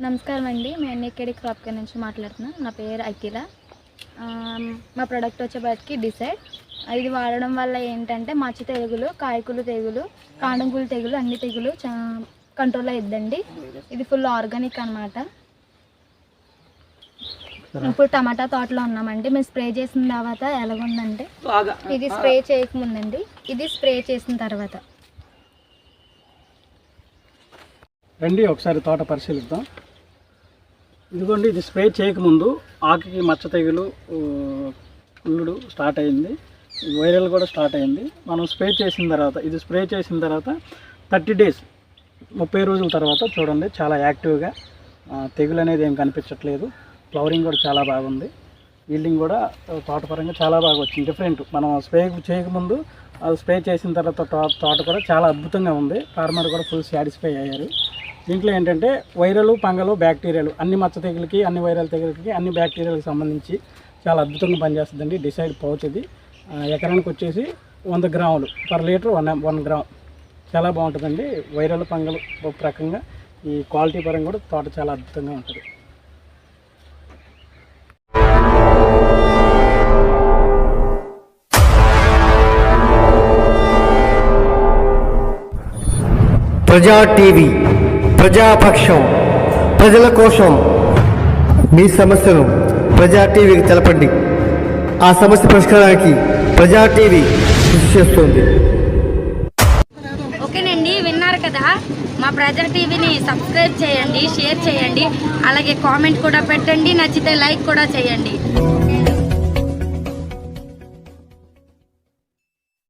నమస్కారం అండి. నేను ఎన్ఏకేడి క్రాప్ కేర్ నుంచి మాట్లాడుతున్నాను. నా పేరు అఖిల. మా ప్రోడక్ట్ వచ్చేసరికి డిసైడ్. ఇది వాడడం వల్ల ఏంటంటే మచ్చ తెగులు, కాయకులు తెగులు, కాండంగులు తెగులు అన్ని తెగులు కంట్రోల్ అయ్యిద్దండి. ఇది ఫుల్ ఆర్గానిక్ అన్నమాట. ఇప్పుడు టమాటా తోటలో ఉన్నామండి. మేము స్ప్రే చేసిన తర్వాత ఎలాగుందంటే ఇది స్ప్రే చేయకముందండి, ఇది స్ప్రే చేసిన తర్వాత. రండి ఒకసారి తోట పరిశీలిద్దాం. ఇదిగోండి, ఇది స్ప్రే చేయకముందు ఆకుకి మచ్చ తెగులు, కుళ్ళుడు స్టార్ట్ అయింది, వైరల్ కూడా స్టార్ట్ అయింది. మనం స్ప్రే చేసిన తర్వాత, ఇది స్ప్రే చేసిన తర్వాత 30 డేస్ 30 రోజుల తర్వాత చూడండి చాలా యాక్టివ్గా తెగులు అనేది ఏం కనిపించట్లేదు. ఫ్లవరింగ్ కూడా చాలా బాగుంది. ఈల్డింగ్ కూడా తోటపరంగా చాలా బాగా వచ్చింది. డిఫరెంట్ మనం స్ప్రే చేయకముందు అది స్ప్రే చేసిన తర్వాత తోట కూడా చాలా అద్భుతంగా ఉంది. ఫార్మర్ కూడా ఫుల్ సాటిస్ఫై అయ్యారు. దీంట్లో ఏంటంటే వైరల్, ఫంగల్, బ్యాక్టీరియాలు అన్ని మచ్చ తెగులకి, అన్ని వైరల్ తెగులకి, అన్ని బ్యాక్టీరియాలకు సంబంధించి చాలా అద్భుతంగా పనిచేస్తుందండి. డిసైడ్ పౌచ్ ఇది ఎకరానికి వచ్చేసి 100 గ్రాములు పర్ లీటర్ 1 గ్రామ్. చాలా బాగుంటుందండి. వైరల్, ఫంగల్ ఒక రకంగా, ఈ క్వాలిటీ పరంగా కూడా తోట చాలా అద్భుతంగా ఉంటుంది. ప్రజా టీవీ, ప్రజాపక్షం, ప్రజల కోసం. మీ సమస్యను ప్రజా టీవీకి తెలపండి. ఆ సమస్య పరిష్కారానికి ప్రజా టీవీ కృషి చేస్తుంది. ఓకేనండి, విన్నారు కదా. మా ప్రజా టీవీని సబ్స్క్రైబ్ చేయండి, షేర్ చేయండి, అలాగే కామెంట్ కూడా పెట్టండి, నచ్చితే లైక్ కూడా చేయండి.